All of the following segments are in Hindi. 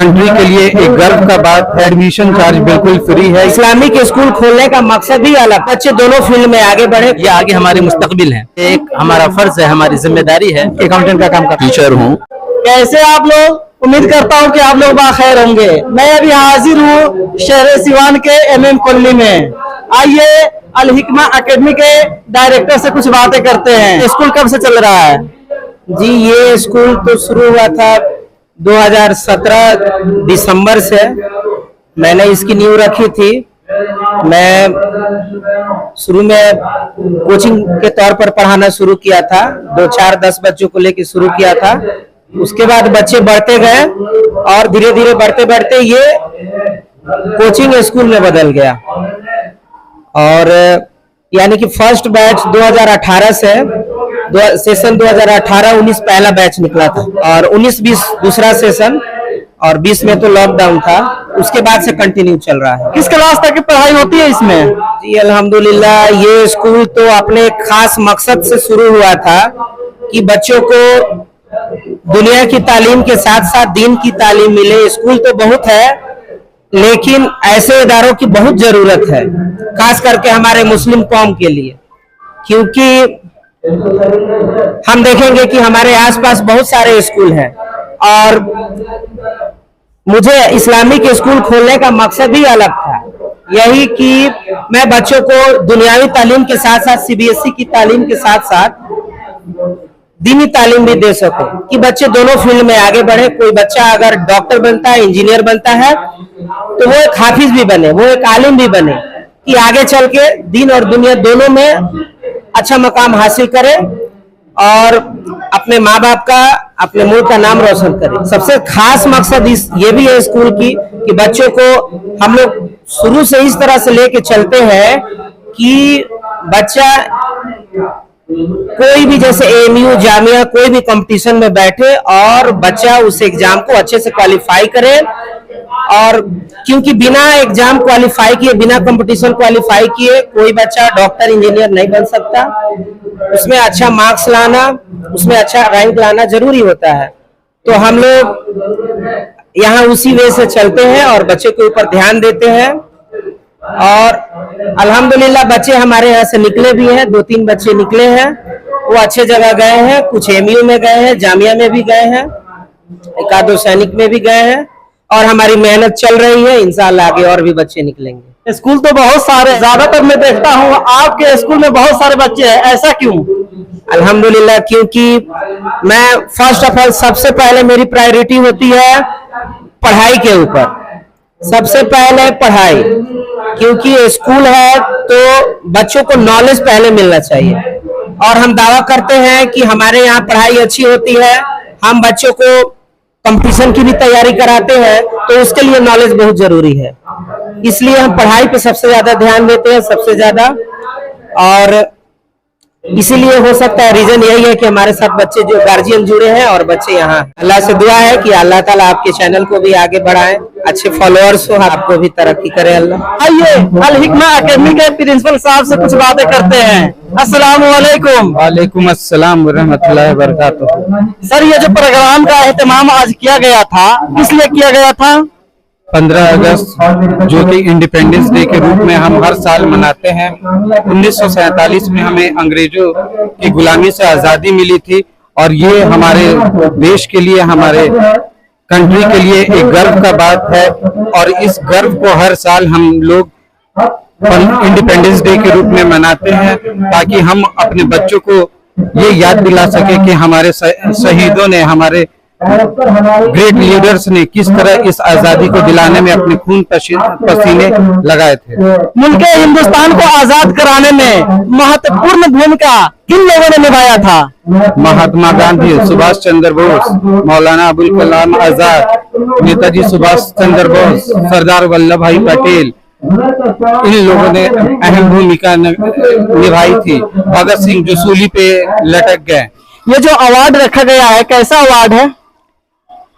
कंट्री के लिए एक गर्व का बात है। एडमिशन चार्ज बिल्कुल फ्री है। इस्लामिक स्कूल खोलने का मकसद ही अलग, बच्चे दोनों फील्ड में आगे बढ़े। ये आगे हमारे मुस्तकबिल है, एक हमारा फर्ज है, हमारी जिम्मेदारी है। अकाउंटेंट का काम करता टीचर हूँ। कैसे आप लोग? उम्मीद करता हूँ कि आप लोग बाखैर होंगे। मैं अभी हाजिर हूँ शहर सिवान के MM कॉलोनी में। आइए अल हिकमा एकेडमी के डायरेक्टर से कुछ बातें करते हैं। स्कूल कब से चल रहा है? जी, ये स्कूल तो शुरू हुआ था 2017 दिसंबर से। मैंने इसकी नींव रखी थी। मैं शुरू में कोचिंग के तौर पर पढ़ाना शुरू किया था, 2-4-10 बच्चों को लेकर शुरू किया था। उसके बाद बच्चे बढ़ते गए और धीरे धीरे बढ़ते बढ़ते ये कोचिंग स्कूल में बदल गया। और यानी कि फर्स्ट बैच 2018 से सेशन 2018-19 पहला बैच निकला था और 19-20 दूसरा सेशन और 20 में तो लॉकडाउन था। उसके बाद से कंटिन्यू चल रहा है। किस क्लास तक की पढ़ाई होती है इसमें? जी अल्हम्दुलिल्लाह, ये स्कूल तो अपने खास मकसद से शुरू हुआ था कि बच्चों को दुनिया की तालीम के साथ साथ दीन की तालीम मिले। स्कूल तो बहुत है, लेकिन ऐसे इदारों की बहुत जरूरत है, खास करके हमारे मुस्लिम कौम के लिए। क्योंकि हम देखेंगे कि हमारे आसपास बहुत सारे स्कूल हैं और मुझे इस्लामिक स्कूल खोलने का मकसद ही अलग था, यही कि मैं बच्चों को दुनियावी तालीम के साथ साथ CBSE की तालीम के साथ साथ दीनी तालीम भी दे सकूं, कि बच्चे दोनों फील्ड में आगे बढ़े। कोई बच्चा अगर डॉक्टर बनता है, इंजीनियर बनता है, तो वो एक हाफिज भी बने, वो एक आलिम भी बने, कि आगे चल के दीन और दुनिया दोनों में अच्छा मकाम हासिल करे और अपने माँ बाप का, अपने मुल्क का नाम रोशन करे। सबसे खास मकसद ये भी है स्कूल की कि बच्चों को हम लोग शुरू से इस तरह से लेके चलते हैं कि बच्चा कोई भी, जैसे AMU जामिया कोई भी कंपटीशन में बैठे और बच्चा उस एग्जाम को अच्छे से क्वालिफाई करे। और क्योंकि बिना एग्जाम क्वालिफाई किए, बिना कंपटीशन क्वालिफाई किए कोई बच्चा डॉक्टर इंजीनियर नहीं बन सकता। उसमें अच्छा मार्क्स लाना, उसमें अच्छा रैंक लाना जरूरी होता है। तो हम लोग यहाँ उसी वे से चलते हैं और बच्चे के ऊपर ध्यान देते हैं। और अल्हम्दुलिल्लाह बच्चे हमारे यहाँ से निकले भी हैं, 2-3 बच्चे निकले हैं, वो अच्छे जगह गए हैं। कुछ AMU में गए हैं, जामिया में भी गए हैं, एक-आधो सैनिक में भी गए हैं और हमारी मेहनत चल रही है। इंशाअल्लाह आगे और भी बच्चे निकलेंगे। स्कूल तो बहुत सारे, ज्यादातर मैं देखता हूँ आपके स्कूल में बहुत सारे बच्चे हैं, ऐसा क्यों? अल्हम्दुलिल्लाह, क्योंकि मैं फर्स्ट ऑफ ऑल सबसे पहले मेरी प्रायोरिटी होती है पढ़ाई के ऊपर। सबसे पहले पढ़ाई, क्योंकि स्कूल है तो बच्चों को नॉलेज पहले मिलना चाहिए। और हम दावा करते हैं कि हमारे यहाँ पढ़ाई अच्छी होती है। हम बच्चों को कंपटीशन की भी तैयारी कराते हैं, तो उसके लिए नॉलेज बहुत जरूरी है। इसलिए हम पढ़ाई पे सबसे ज्यादा ध्यान देते हैं, सबसे ज्यादा। और इसीलिए हो सकता है, रीजन यही है कि हमारे साथ बच्चे जो गार्जियन जुड़े हैं और बच्चे यहाँ। अल्लाह से दुआ है कि अल्लाह ताला आपके चैनल को भी आगे बढ़ाए, अच्छे फॉलोअर्स हो, आपको भी तरक्की करे अल्लाह। आइए अल हिकमा एकेडमी के प्रिंसिपल साहब से कुछ बातें करते हैं। अस्सलाम वालेकुम। वालेकुम अस्सलाम वरहमतुल्लाहि वबरकातुहू। सर, ये जो प्रोग्राम का एहतमाम आज किया गया था, किस लिए किया गया था? 15 अगस्त जो कि इंडिपेंडेंस डे के रूप में हम हर साल मनाते हैं। 1947 में हमें अंग्रेजों की गुलामी से आज़ादी मिली थी और ये हमारे देश के लिए, हमारे कंट्री के लिए एक गर्व का बात है। और इस गर्व को हर साल हम लोग इंडिपेंडेंस डे के रूप में मनाते हैं, ताकि हम अपने बच्चों को ये याद दिला सके कि हमारे शहीदों ने, हमारे ग्रेट लीडर्स ने किस तरह इस आजादी को दिलाने में अपने खून पसीने लगाए थे। मुल्क हिंदुस्तान को आजाद कराने में महत्वपूर्ण भूमिका किन लोगों ने निभाया था? महात्मा गांधी, सुभाष चंद्र बोस, मौलाना अबुल कलाम आजाद, नेताजी सुभाष चंद्र बोस, सरदार वल्लभ भाई पटेल, इन लोगों ने अहम भूमिका निभाई थी। भगत सिंह जो सूली पे लटक गए। ये जो अवार्ड रखा गया है, कैसा अवार्ड है?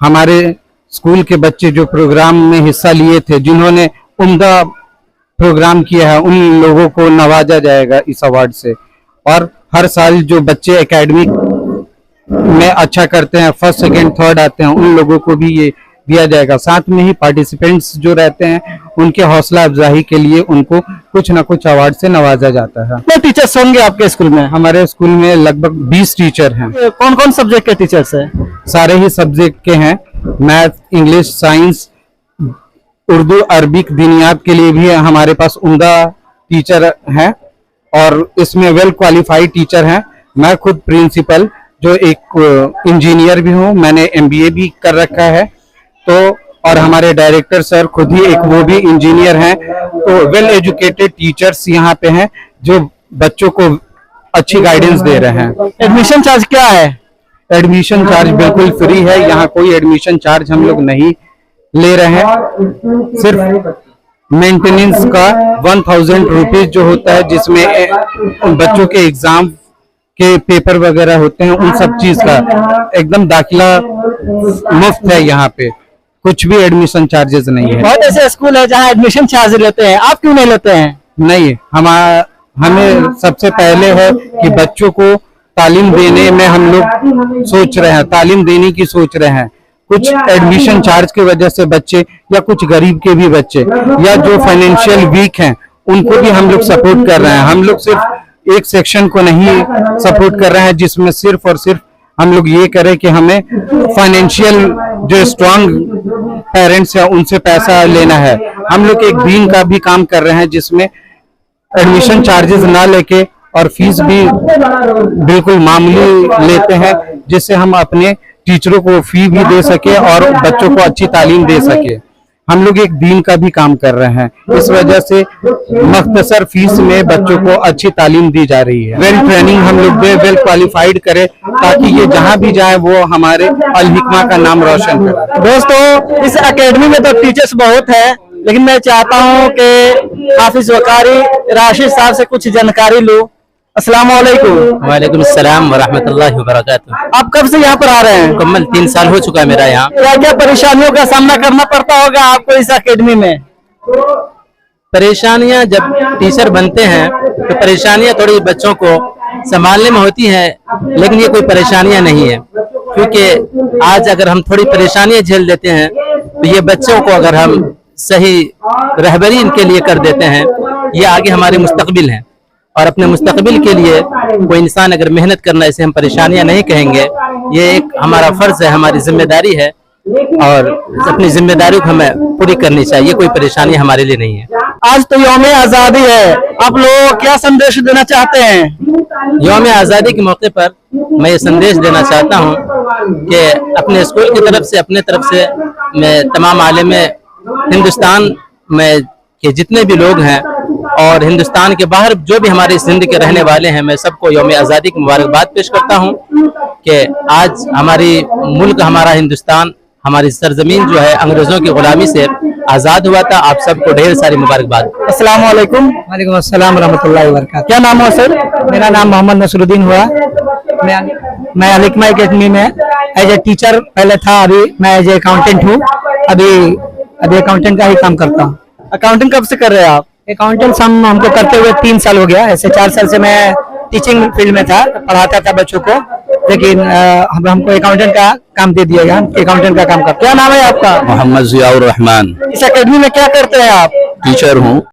हमारे स्कूल के बच्चे जो प्रोग्राम में हिस्सा लिए थे, जिन्होंने उम्दा प्रोग्राम किया है, उन लोगों को नवाजा जाएगा इस अवार्ड से। और हर साल जो बच्चे एकेडमिक में अच्छा करते हैं, फर्स्ट सेकंड थर्ड आते हैं, उन लोगों को भी ये दिया जाएगा। साथ में ही पार्टिसिपेंट्स जो रहते हैं उनके हौसला अफजाई के लिए उनको कुछ न कुछ अवार्ड से नवाजा जाता है। कितने टीचर्स होंगे आपके स्कूल में? हमारे स्कूल में लगभग 20 टीचर हैं। कौन कौन सब्जेक्ट के टीचर्स हैं? सारे ही सब्जेक्ट के हैं, math, English, science, Urdu, Arabic, दीनियात के लिए भी हमारे पास उम्दा टीचर हैं और इसमें वेल क्वालिफाइड टीचर हैं। मैं खुद प्रिंसिपल जो एक इंजीनियर भी हूँ, मैंने MBA भी कर रखा है, तो और हमारे डायरेक्टर सर खुद ही एक वो भी इंजीनियर हैं। तो वेल एजुकेटेड टीचर्स यहाँ पे हैं जो बच्चों को अच्छी गाइडेंस दे रहे हैं। एडमिशन चार्ज क्या है? एडमिशन चार्ज बिल्कुल फ्री है, यहाँ कोई एडमिशन चार्ज हम लोग नहीं ले रहे हैं। सिर्फ मेंटेनेंस का 1000 रुपीज जो होता है, जिसमें बच्चों के एग्जाम के पेपर वगैरह होते हैं, उन सब चीज का एकदम दाखिला मुफ्त है। यहाँ पे कुछ भी एडमिशन चार्जेस नहीं है। बहुत ऐसे स्कूल है जहाँ एडमिशन चार्ज लेते हैं, आप क्यों नहीं लेते हैं? नहीं, हमें सबसे पहले है कि बच्चों को तालीम देने में हम लोग सोच रहे हैं, तालीम देने की सोच रहे हैं। कुछ एडमिशन चार्ज की वजह से बच्चे या कुछ गरीब के भी बच्चे या जो फाइनेंशियल वीक हैं उनको भी हम लोग सपोर्ट कर रहे हैं। हम लोग सिर्फ एक सेक्शन को नहीं सपोर्ट कर रहे हैं जिसमें सिर्फ और सिर्फ हम लोग ये करें कि हमें फाइनेंशियल जो स्ट्रांग पेरेंट्स हैं उनसे पैसा लेना है। हम लोग एक दीन का भी काम कर रहे हैं जिसमें एडमिशन चार्जेस ना लेके और फीस भी बिल्कुल मामूली लेते हैं, जिससे हम अपने टीचरों को फी भी दे सके और बच्चों को अच्छी तालीम दे सके। हम लोग एक दीन का भी काम कर रहे हैं, इस वजह से मख्तसर फीस में बच्चों को अच्छी तालीम दी जा रही है। वेल ट्रेनिंग हम लोग दे, वेल क्वालिफाइड करें ताकि ये जहां भी जाए वो हमारे अल हिकमा का नाम रोशन करे। दोस्तों, इस एकेडमी में तो टीचर्स बहुत है, लेकिन मैं चाहता हूँ कि हाफिज वकारी राशिद साहब से कुछ जानकारी लूं। अस्सलाम वालेकुम। वालेकुम अस्सलाम वरहमतुल्लाहि वबरकातुहू। आप कब से यहाँ पर आ रहे हैं? मुकम्मल 3 साल हो चुका है मेरा यहाँ। क्या क्या परेशानियों का सामना करना पड़ता होगा आपको इस एकेडमी में? परेशानियां जब टीचर बनते हैं तो परेशानियां थोड़ी बच्चों को संभालने में होती हैं, लेकिन ये कोई परेशानियां नहीं है, क्योंकि आज अगर हम थोड़ी परेशानियां झेल देते हैं तो ये बच्चों को अगर हम सही रहबरी इनके लिए कर देते हैं, ये आगे हमारे मुस्तकबिल हैं और अपने मुस्तकबिल के लिए कोई इंसान अगर मेहनत करना, इसे हम परेशानियां नहीं कहेंगे। ये एक हमारा फर्ज है, हमारी जिम्मेदारी है और अपनी जिम्मेदारी को हमें पूरी करनी चाहिए। कोई परेशानी हमारे लिए नहीं है। आज तो यौम आजादी है, आप लोगों को क्या संदेश देना चाहते हैं? यौम आजादी के मौके पर मैं ये संदेश देना चाहता हूँ कि अपने स्कूल की तरफ से, अपने तरफ से मैं तमाम आलम हिंदुस्तान में के जितने भी लोग हैं और हिंदुस्तान के बाहर जो भी हमारे सिंध के रहने वाले हैं, मैं सबको यौम आज़ादी की मुबारकबाद पेश करता हूं कि आज हमारी मुल्क, हमारा हिंदुस्तान, हमारी सरजमीन जो है अंग्रेजों की गुलामी से आज़ाद हुआ था। आप सबको ढेर सारी मुबारकबाद। अस्सलाम वालेकुम। वालेकुम अस्सलाम रहमतुल्लाहि व बरकातहू। क्या नाम है सर? मेरा नाम मोहम्मद नसरुद्दीन हुआ। मैं अल हिकमा एकेडमी में एज ए टीचर पहले था, अभी मैं एज ए अकाउंटेंट हूँ। अभी अकाउंटेंट का ही काम करता हूँ। अकाउंटिंग कब से कर रहे हैं आप? अकाउंटेंट हमको करते हुए 3 साल हो गया। ऐसे 4 साल से मैं टीचिंग फील्ड में था, पढ़ाता था बच्चों को, लेकिन हमको अकाउंटेंट का काम दे दिया गया। अकाउंटेंट का काम करता। क्या नाम है आपका? मोहम्मद जियाउर रहमान। इस एकेडमी में क्या करते हैं आप? टीचर हूँ।